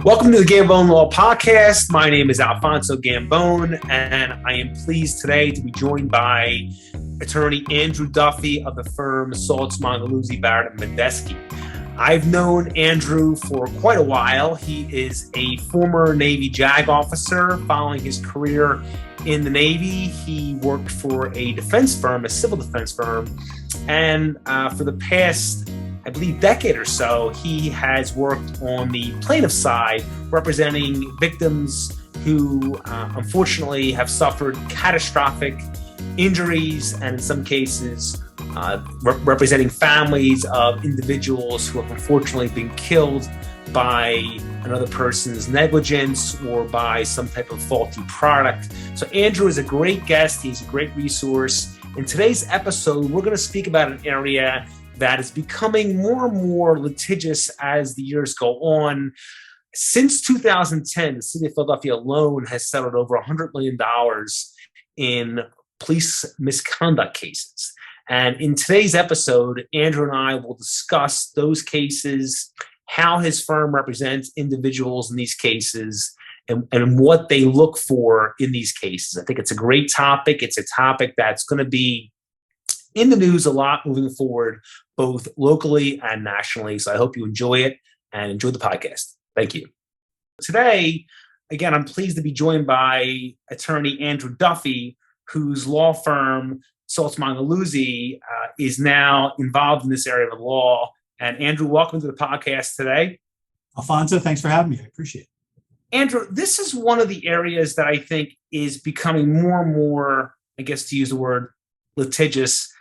Welcome to the Gambone Law Podcast. My name is Alfonso Gambone, and I am pleased today to be joined by attorney Andrew Duffy of the firm Saltz, Mongeluzzi, Barrett, and Bendesky. I've known Andrew for quite a while. He is a former Navy JAG officer. Following his career in the Navy, he worked for a defense firm, a civil defense firm, and for the past, I believe, decade or so, he has worked on the plaintiff side, representing victims who unfortunately have suffered catastrophic injuries, and in some cases, representing families of individuals who have unfortunately been killed by another person's negligence or by some type of faulty product. So Andrew is a great guest. He's a great resource. In today's episode, we're going to speak about an area that is becoming more and more litigious as the years go on. Since 2010, the city of Philadelphia alone has settled over $100 million in police misconduct cases. And in today's episode, Andrew and I will discuss those cases, how his firm represents individuals in these cases, and what they look for in these cases. I think it's a great topic. It's a topic that's going to be in the news a lot moving forward, both locally and nationally. So I hope you enjoy it and enjoy the podcast. Thank you. Today, again, I'm pleased to be joined by attorney Andrew Duffy, whose law firm, Saltz Mongeluzzi, is now involved in this area of the law. And Andrew, welcome to the podcast today. Alfonso, thanks for having me. I appreciate it. Andrew, this is one of the areas that I think is becoming more and more, I guess to use the word, litigious.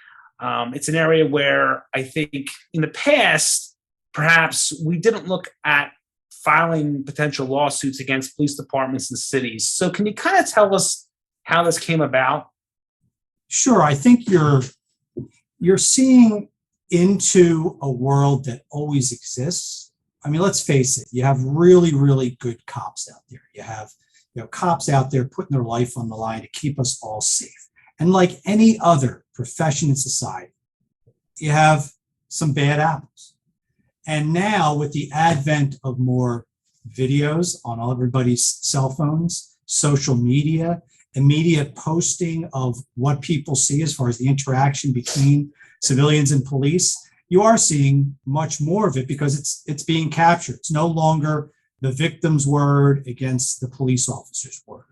It's an area where I think in the past, perhaps we didn't look at filing potential lawsuits against police departments and cities. So can you kind of tell us how this came about? Sure. I think you're seeing into a world that always exists. I mean, let's face it, you have really, really good cops out there. You have cops out there putting their life on the line to keep us all safe. And like any other profession in society, you have some bad apples. And now with the advent of more videos on everybody's cell phones, social media, immediate posting of what people see as far as the interaction between civilians and police, you are seeing much more of it because it's being captured. It's no longer the victim's word against the police officer's word.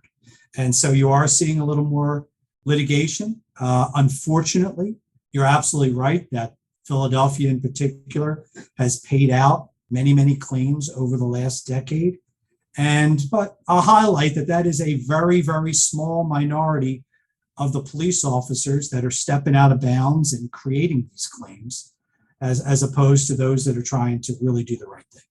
And so you are seeing a little more litigation. Unfortunately, you're absolutely right that Philadelphia in particular has paid out many, many claims over the last decade. But I'll highlight that is a very, very small minority of the police officers that are stepping out of bounds and creating these claims, as opposed to those that are trying to really do the right thing.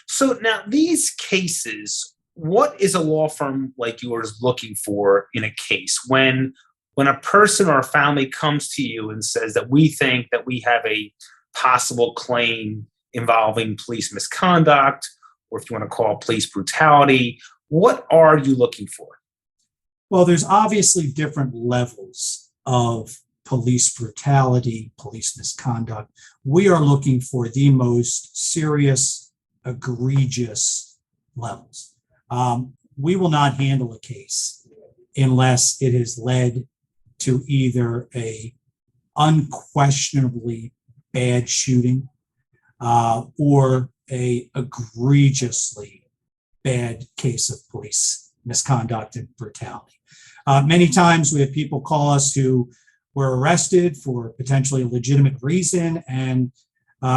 So now these cases, what is a law firm like yours looking for in a case when a person or a family comes to you and says that we think that we have a possible claim involving police misconduct, or if you want to call it police brutality, what are you looking for? Well, there's obviously different levels of police brutality, police misconduct. We are looking for the most serious, egregious levels. We will not handle a case unless it has led to either a unquestionably bad shooting or a egregiously bad case of police misconduct and brutality. Many times we have people call us who were arrested for potentially a legitimate reason, and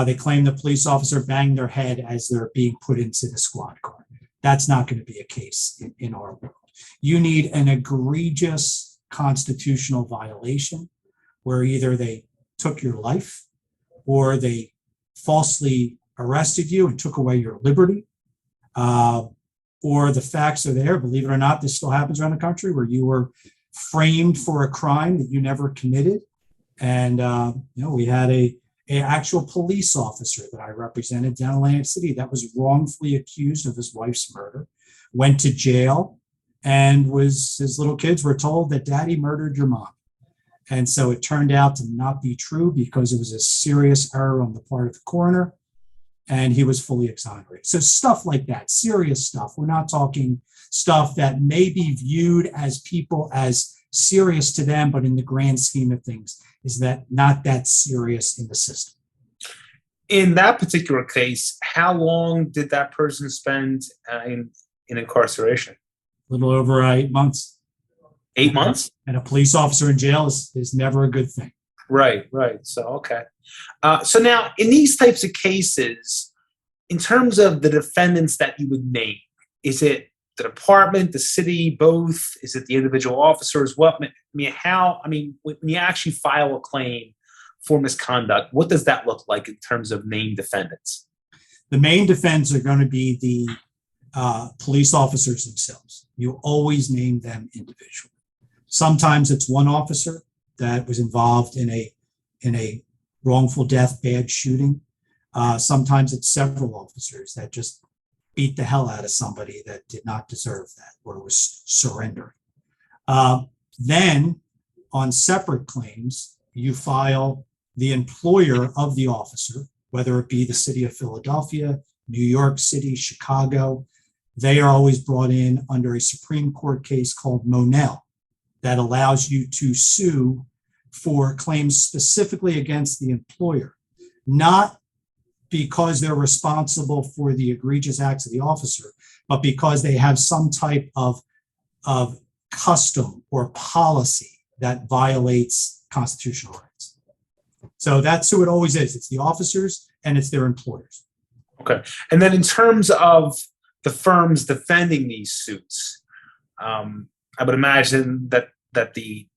they claim the police officer banged their head as they're being put into the squad car. That's not going to be a case in our world. You need an egregious constitutional violation where either they took your life or they falsely arrested you and took away your liberty, or the facts are there. Believe it or not, this still happens around the country where you were framed for a crime that you never committed. And, we had a actual police officer that I represented down in Atlantic City that was wrongfully accused of his wife's murder, went to jail, and his little kids were told that daddy murdered your mom. And so it turned out to not be true because it was a serious error on the part of the coroner. and he was fully exonerated. So stuff like that, serious stuff. We're not talking stuff that may be viewed as people as serious to them, but in the grand scheme of things, is that not that serious in the system. In that particular case, how long did that person spend in incarceration? A little over 8 months. 8 months? And a police officer in jail is never a good thing. Right. So, okay. So now, in these types of cases, in terms of the defendants that you would name, is it the department, the city, both? Is it the individual officers? What? When you actually file a claim for misconduct, what does that look like in terms of named defendants? The main defendants are going to be the police officers themselves. You always name them individually. Sometimes it's one officer that was involved in a wrongful death, bad shooting. Sometimes it's several officers that just beat the hell out of somebody that did not deserve that or was surrendering. Then on separate claims, you file the employer of the officer, whether it be the city of Philadelphia, New York City, Chicago. They are always brought in under a Supreme Court case called Monell that allows you to sue for claims specifically against the employer, not because they're responsible for the egregious acts of the officer, but because they have some type of custom or policy that violates constitutional rights. So that's who it always is. It's the officers and it's their employers. Okay. And then in terms of the firms defending these suits, I would imagine that the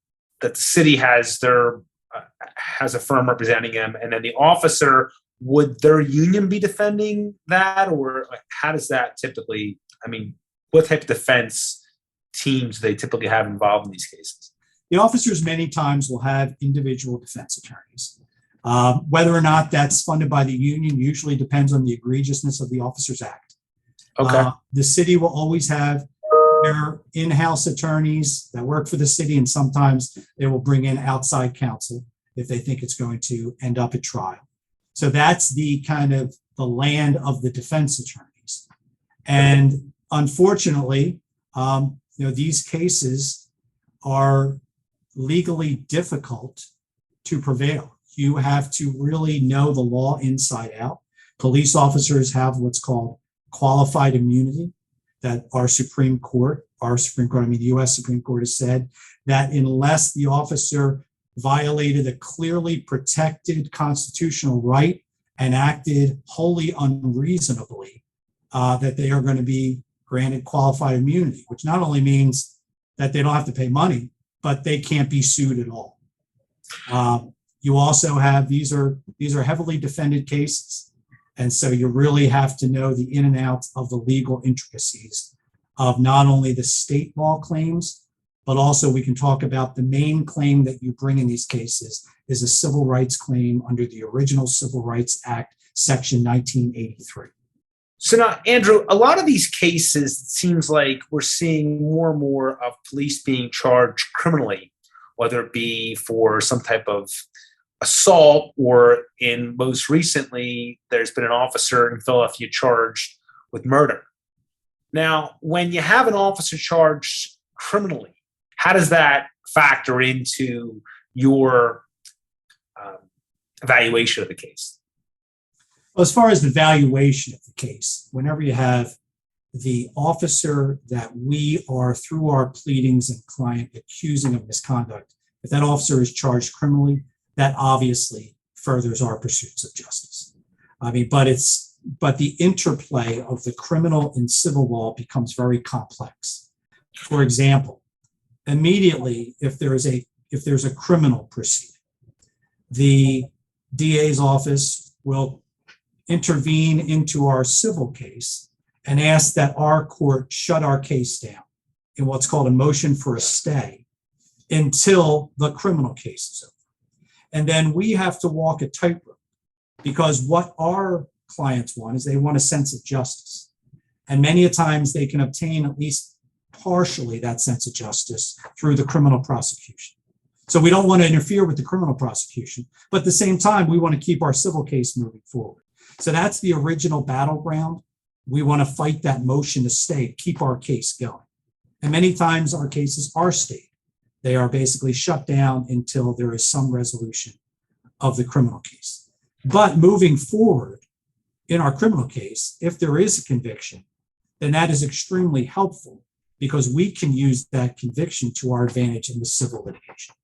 city has a firm representing them, and then the officer, would their union be defending that, or how does that typically? What type of defense teams do they typically have involved in these cases? The officers many times will have individual defense attorneys. Whether or not that's funded by the union usually depends on the egregiousness of the officer's act. Okay. The city will always have their in-house attorneys that work for the city, and sometimes they will bring in outside counsel if they think it's going to end up at trial. So that's the kind of the land of the defense attorneys. And unfortunately, these cases are legally difficult to prevail. You have to really know the law inside out. Police officers have what's called qualified immunity that the US Supreme Court has said that unless the officer violated a clearly protected constitutional right and acted wholly unreasonably, that they are going to be granted qualified immunity, which not only means that they don't have to pay money, but they can't be sued at all. You also have, these are heavily defended cases. And so you really have to know the in and outs of the legal intricacies of not only the state law claims, but also we can talk about the main claim that you bring in these cases is a civil rights claim under the original Civil Rights Act, Section 1983. So now, Andrew, a lot of these cases, it seems like we're seeing more and more of police being charged criminally, whether it be for some type of assault, or in most recently, there's been an officer in Philadelphia charged with murder. Now, when you have an officer charged criminally, how does that factor into your evaluation of the case? Well, as far as the valuation of the case, whenever you have the officer that we are, through our pleadings and client, accusing of misconduct, if that officer is charged criminally, that obviously furthers our pursuits of justice. But the interplay of the criminal and civil law becomes very complex. For example, immediately, if there's a criminal proceeding, the DA's office will intervene into our civil case and ask that our court shut our case down in what's called a motion for a stay until the criminal case is over. And then we have to walk a tightrope, because what our clients want is they want a sense of justice. And many a times they can obtain at least partially that sense of justice through the criminal prosecution. So we don't want to interfere with the criminal prosecution, but at the same time, we want to keep our civil case moving forward. So that's the original battleground. We want to fight that motion to stay, keep our case going. And many times our cases are stayed. They are basically shut down until there is some resolution of the criminal case. But moving forward in our criminal case, if there is a conviction, then that is extremely helpful because we can use that conviction to our advantage in the civil litigation.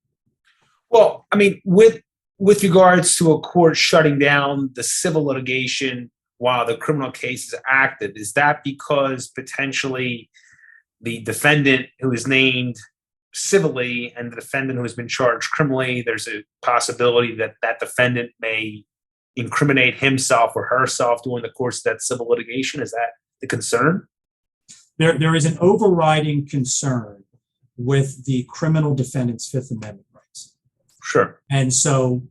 Well, I mean, with regards to a court shutting down the civil litigation while the criminal case is active, is that because potentially the defendant who is named civilly and the defendant who has been charged criminally, there's a possibility that that defendant may incriminate himself or herself during the course of that civil litigation? Is that the concern? There is an overriding concern with the criminal defendant's Fifth Amendment rights. Sure. And so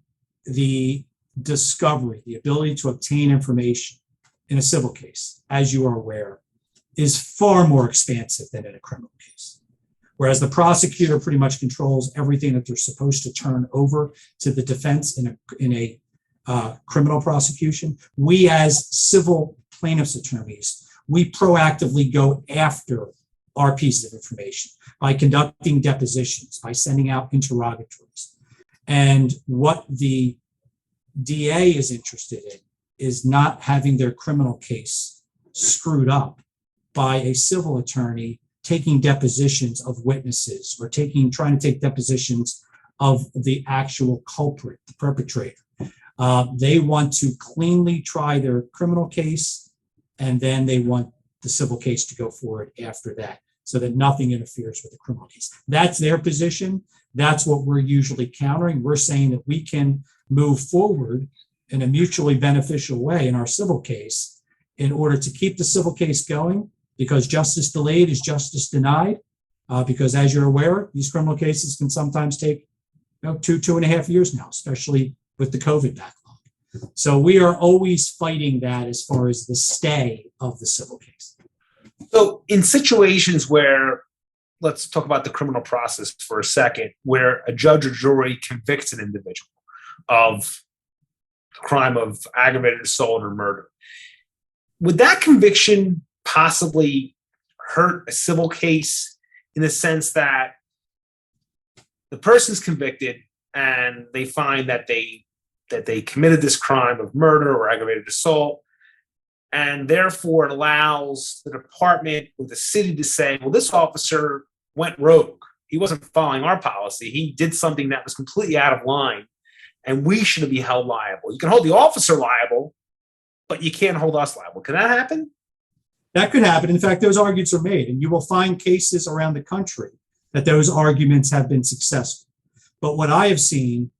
the discovery, the ability to obtain information in a civil case, as you are aware, is far more expansive than in a criminal case. Whereas the prosecutor pretty much controls everything that they're supposed to turn over to the defense in a criminal prosecution, we as civil plaintiffs' attorneys, we proactively go after our pieces of information by conducting depositions, by sending out interrogatories. And what the DA is interested in is not having their criminal case screwed up by a civil attorney taking depositions of witnesses or trying to take depositions of the actual culprit, the perpetrator. They want to cleanly try their criminal case, and then they want the civil case to go forward after that so that nothing interferes with the criminal case. That's their position. That's what we're usually countering. We're saying that we can move forward in a mutually beneficial way in our civil case in order to keep the civil case going, because justice delayed is justice denied. Because as you're aware, these criminal cases can sometimes take 2.5 years now, especially with the COVID backlog. So we are always fighting that as far as the stay of the civil case. So in situations where, let's talk about the criminal process for a second, where a judge or jury convicts an individual of the crime of aggravated assault or murder, would that conviction possibly hurt a civil case in the sense that the person's convicted and they find that they committed this crime of murder or aggravated assault, and therefore it allows the department or the city to say, well, this officer went rogue. He wasn't following our policy. He did something that was completely out of line, and we shouldn't be held liable. You can hold the officer liable, but you can't hold us liable. Can that happen? That could happen. In fact, those arguments are made, and you will find cases around the country that those arguments have been successful. But what I have seen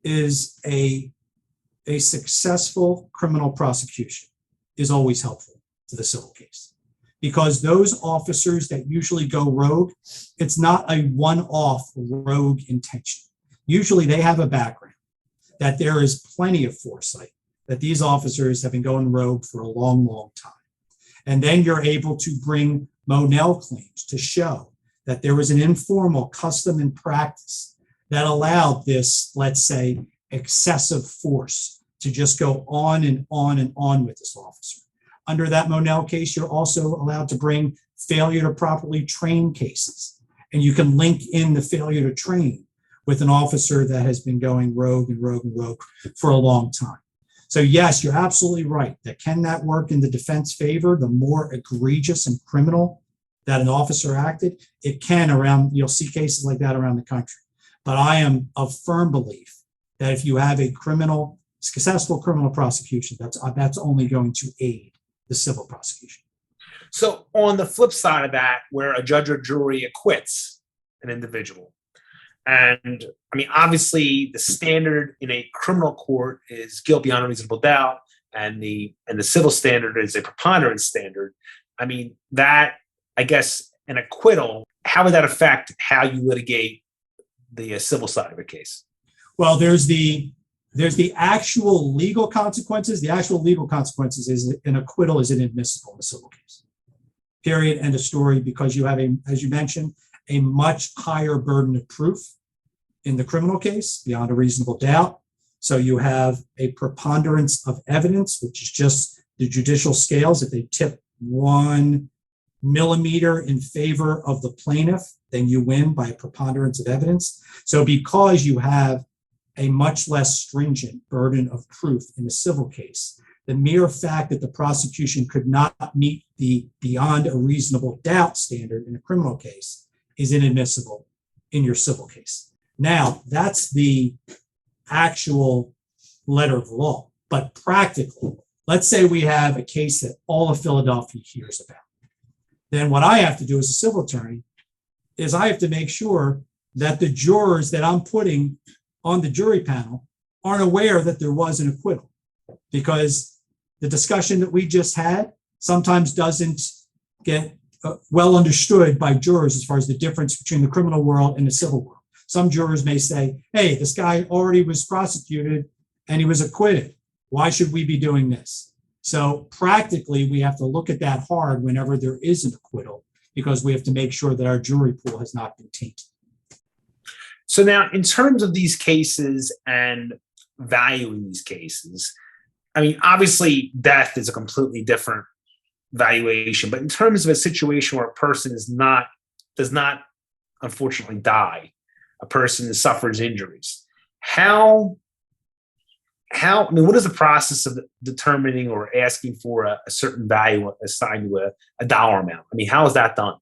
is a successful criminal prosecution is always helpful to the civil case, because those officers that usually go rogue, it's not a one-off rogue intention. Usually they have a background, that there is plenty of foresight, that these officers have been going rogue for a long, long time. And then you're able to bring Monell claims to show that there was an informal custom and practice that allowed this, let's say, excessive force to just go on and on and on with this officer. Under that Monell case, you're also allowed to bring failure to properly train cases. And you can link in the failure to train with an officer that has been going rogue and rogue and rogue for a long time. So yes, you're absolutely right. That can that work in the defense favor? The more egregious and criminal that an officer acted, it can around, you'll see cases like that around the country. But I am of firm belief that if you have a successful criminal prosecution, that's only going to aid the civil prosecution. So on the flip side of that, where a judge or jury acquits an individual, and I mean, obviously the standard in a criminal court is guilt beyond a reasonable doubt, and the civil standard is a preponderance standard. I mean, that, I guess, an acquittal, how would that affect how you litigate the civil side of a case? Well, there's the actual legal consequences. The actual legal consequences is an acquittal is inadmissible in a civil case. Period. End of story. Because you have as you mentioned, a much higher burden of proof in the criminal case beyond a reasonable doubt. So you have a preponderance of evidence, which is just the judicial scales. If they tip 1 millimeter in favor of the plaintiff, then you win by a preponderance of evidence. So because you have a much less stringent burden of proof in a civil case, the mere fact that the prosecution could not meet the beyond a reasonable doubt standard in a criminal case is inadmissible in your civil case. Now, that's the actual letter of the law. But practically, let's say we have a case that all of Philadelphia hears about. Then what I have to do as a civil attorney is I have to make sure that the jurors that I'm putting on the jury panel aren't aware that there was an acquittal, because the discussion that we just had sometimes doesn't get well understood by jurors as far as the difference between the criminal world and the civil world. Some jurors may say, hey, this guy already was prosecuted and he was acquitted. Why should we be doing this? So practically, we have to look at that hard whenever there is an acquittal, because we have to make sure that our jury pool has not been tainted. So now, in terms of these cases and valuing these cases, I mean, obviously, death is a completely different valuation. But in terms of a situation where a person does not unfortunately die, a person suffers injuries, I mean, what is the process of determining or asking for a certain value assigned to a dollar amount? I mean, how is that done?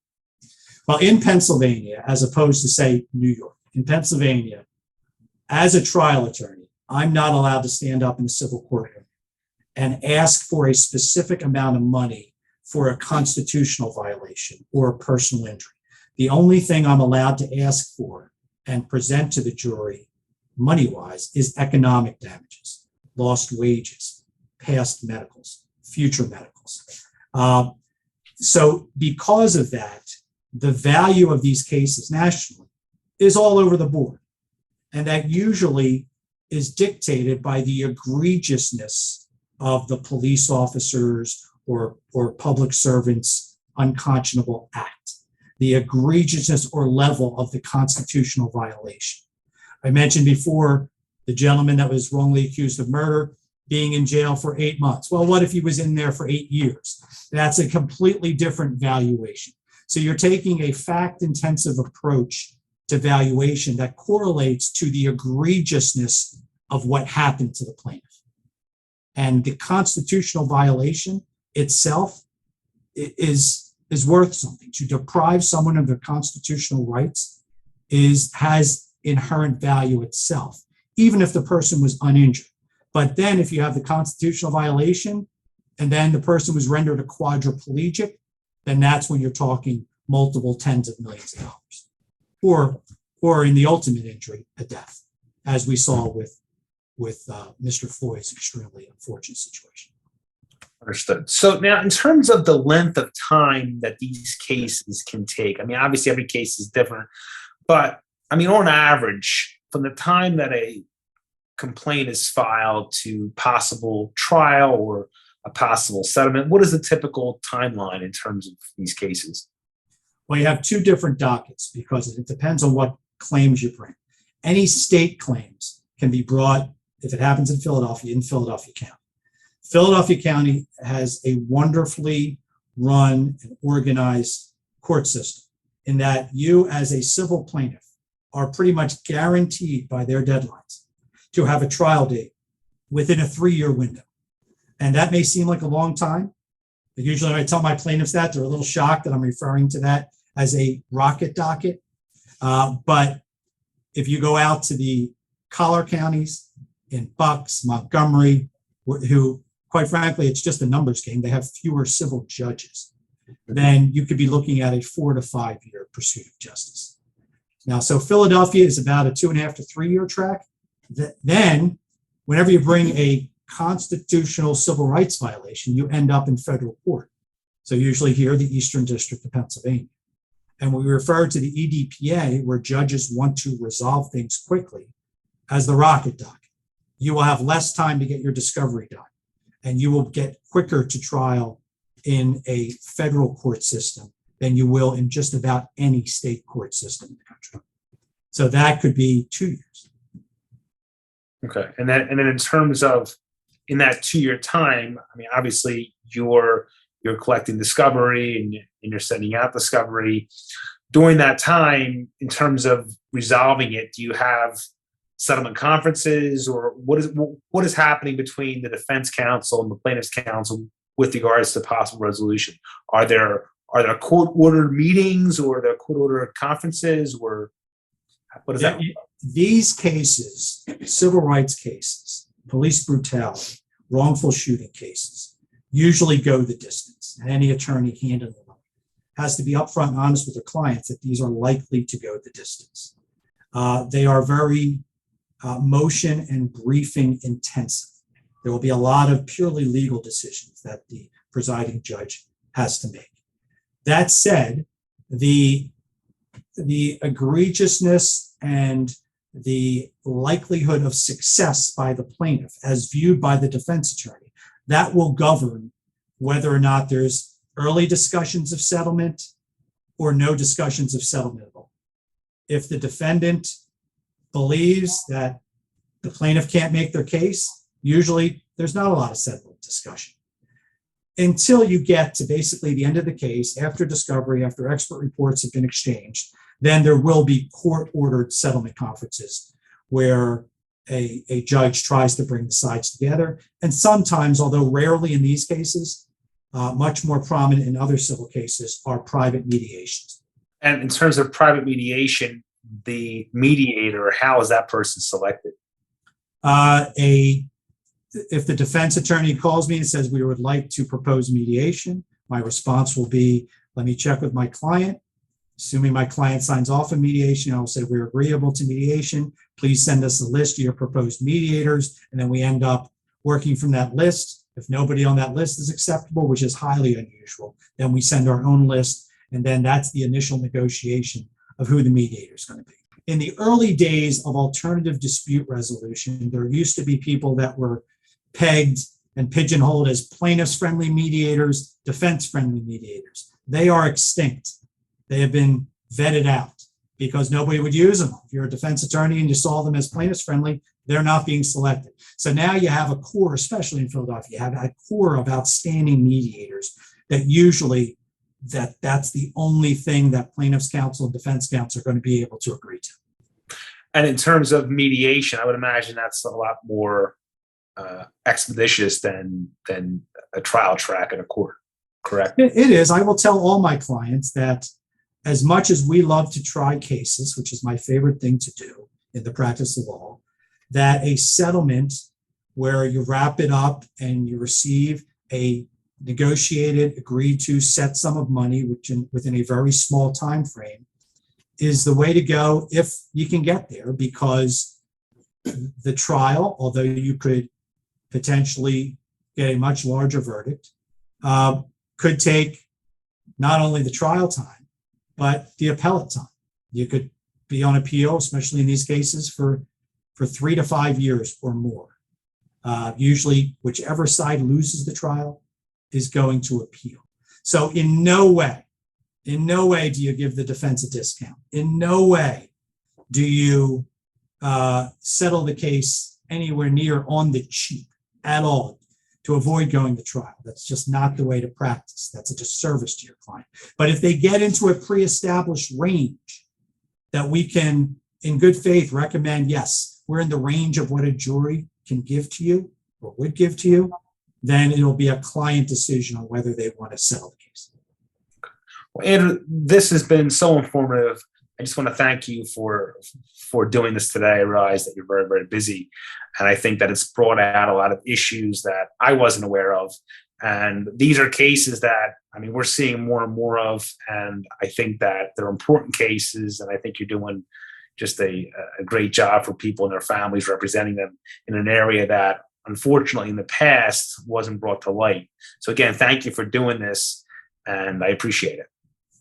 Well, in Pennsylvania, as opposed to, say, New York, in Pennsylvania, as a trial attorney, I'm not allowed to stand up in a civil courtroom and ask for a specific amount of money for a constitutional violation or a personal injury. The only thing I'm allowed to ask for and present to the jury money-wise is economic damages, lost wages, past medicals, future medicals. So because of that, the value of these cases nationally is all over the board. And that usually is dictated by the egregiousness of the police officers or public servants' unconscionable act, the egregiousness or level of the constitutional violation. I mentioned before the gentleman that was wrongly accused of murder being in jail for 8 months. Well, what if he was in there for 8 years? That's a completely different valuation. So you're taking a fact-intensive approach to valuation that correlates to the egregiousness of what happened to the plaintiff. And the constitutional violation itself is worth something. To deprive someone of their constitutional rights has inherent value itself, even if the person was uninjured. But then if you have the constitutional violation and then the person was rendered a quadriplegic, then that's when you're talking multiple tens of millions of dollars. Or in the ultimate injury, a death, as we saw with Mr. Floyd's extremely unfortunate situation. Understood. So now, in terms of the length of time that these cases can take, I mean, obviously every case is different, but I mean, on average, from the time that a complaint is filed to possible trial or a possible settlement, what is the typical timeline in terms of these cases? Well, you have two different dockets because it depends on what claims you bring. Any state claims can be brought, if it happens in Philadelphia County. Philadelphia County has a wonderfully run and organized court system in that you, as a civil plaintiff, are pretty much guaranteed by their deadlines to have a trial date within a 3-year window. And that may seem like a long time. But usually when I tell my plaintiffs that, they're a little shocked that I'm referring to that as a rocket docket. But if you go out to the collar counties in Bucks, Montgomery, who, quite frankly, it's just a numbers game, they have fewer civil judges, then you could be looking at a 4 to 5 year pursuit of justice. Now, so Philadelphia is about a 2.5 to 3 year track. Then, whenever you bring a constitutional civil rights violation, you end up in federal court. So usually here, the Eastern District of Pennsylvania. And when we refer to the EDPA, where judges want to resolve things quickly, as the rocket docket, you will have less time to get your discovery done, and you will get quicker to trial in a federal court system than you will in just about any state court system in the country. So that could be 2 years. Okay. And then in terms of in that 2 year time, I mean, obviously you're collecting discovery and you're sending out discovery. During that time, in terms of resolving it, do you have settlement conferences, or what is happening between the defense counsel and the plaintiff's counsel with regards to possible resolution? Are there court ordered meetings, or are there court ordered conferences, or what is that? These cases, civil rights cases, police brutality, wrongful shooting cases, usually go the distance. And any attorney handling them has to be upfront and honest with their clients that these are likely to go the distance. They are very motion and briefing intensive. There will be a lot of purely legal decisions that the presiding judge has to make. That said, the egregiousness and the likelihood of success by the plaintiff as viewed by the defense attorney, that will govern whether or not there's early discussions of settlement or no discussions of settlement at all. If the defendant believes that the plaintiff can't make their case, usually there's not a lot of settlement discussion. Until you get to basically the end of the case, after discovery, after expert reports have been exchanged, then there will be court-ordered settlement conferences where a judge tries to bring the sides together. And sometimes, although rarely in these cases, much more prominent in other civil cases, are private mediations. And in terms of private mediation, the mediator, how is that person selected? If the defense attorney calls me and says we would like to propose mediation, my response will be, let me check with my client. Assuming my client signs off on mediation, I will say we're agreeable to mediation. Please send us a list of your proposed mediators. And then we end up working from that list. If nobody on that list is acceptable, which is highly unusual, then we send our own list. And then that's the initial negotiation of who the mediator is going to be. In the early days of alternative dispute resolution, there used to be people that were pegged and pigeonholed as plaintiffs-friendly mediators, defense-friendly mediators. They are extinct. They have been vetted out because nobody would use them. If you're a defense attorney and you saw them as plaintiffs-friendly, they're not being selected. So now you have a core, especially in Philadelphia, you have a core of outstanding mediators that usually that's the only thing that plaintiffs' counsel and defense counsel are going to be able to agree to. And in terms of mediation, I would imagine that's a lot more expeditious than a trial track in a court, correct? It is. I will tell all my clients that as much as we love to try cases, which is my favorite thing to do in the practice of law, that a settlement where you wrap it up and you receive a negotiated, agreed to set sum of money within a very small time frame is the way to go if you can get there, because the trial, although you could potentially get a much larger verdict, could take not only the trial time, but the appellate time. You could be on appeal, especially in these cases, for 3 to 5 years or more. Usually, whichever side loses the trial is going to appeal. So in no way do you give the defense a discount. In no way do you settle the case anywhere near on the cheap at all to avoid going to trial. That's just not the way to practice. That's a disservice to your client. But if they get into a pre-established range that we can, in good faith, recommend, yes, we're in the range of what a jury can give to you or would give to you, then it'll be a client decision on whether they want to settle the case. Well, Andrew, this has been so informative. I just want to thank you for doing this today. I realize that you're very, very busy, and I think that it's brought out a lot of issues that I wasn't aware of. And these are cases that, I mean, we're seeing more and more of, and I think that they're important cases, and I think you're doing just a great job for people and their families, representing them in an area that, unfortunately, in the past wasn't brought to light. So again, thank you for doing this, and I appreciate it.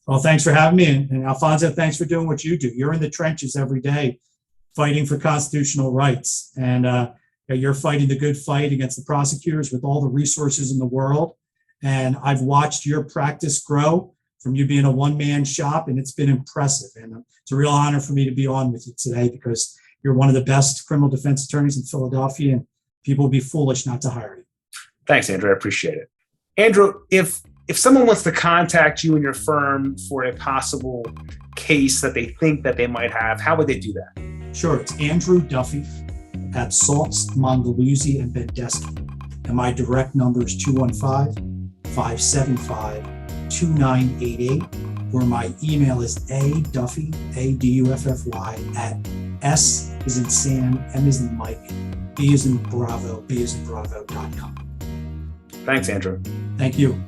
Well, thanks for having me. And Alfonso, thanks for doing what you do. You're in the trenches every day fighting for constitutional rights. And you're fighting the good fight against the prosecutors with all the resources in the world. And I've watched your practice grow from you being a one-man shop, and it's been impressive. And it's a real honor for me to be on with you today because You're one of the best criminal defense attorneys in Philadelphia, and people would be foolish not to hire you. Thanks, Andrew. I appreciate it. Andrew, if someone wants to contact you and your firm for a possible case that they think that they might have, how would they do that? Sure. It's Andrew Duffy at Saltz, Mongeluzzi, and Bendesky. And my direct number is 215-575-2988, or my email is aduffy, A-D-U-F-F-Y, at S as in Sam, M as in Mike, B as in Bravo, B as in Bravo.com. Thanks, Andrew. Thank you.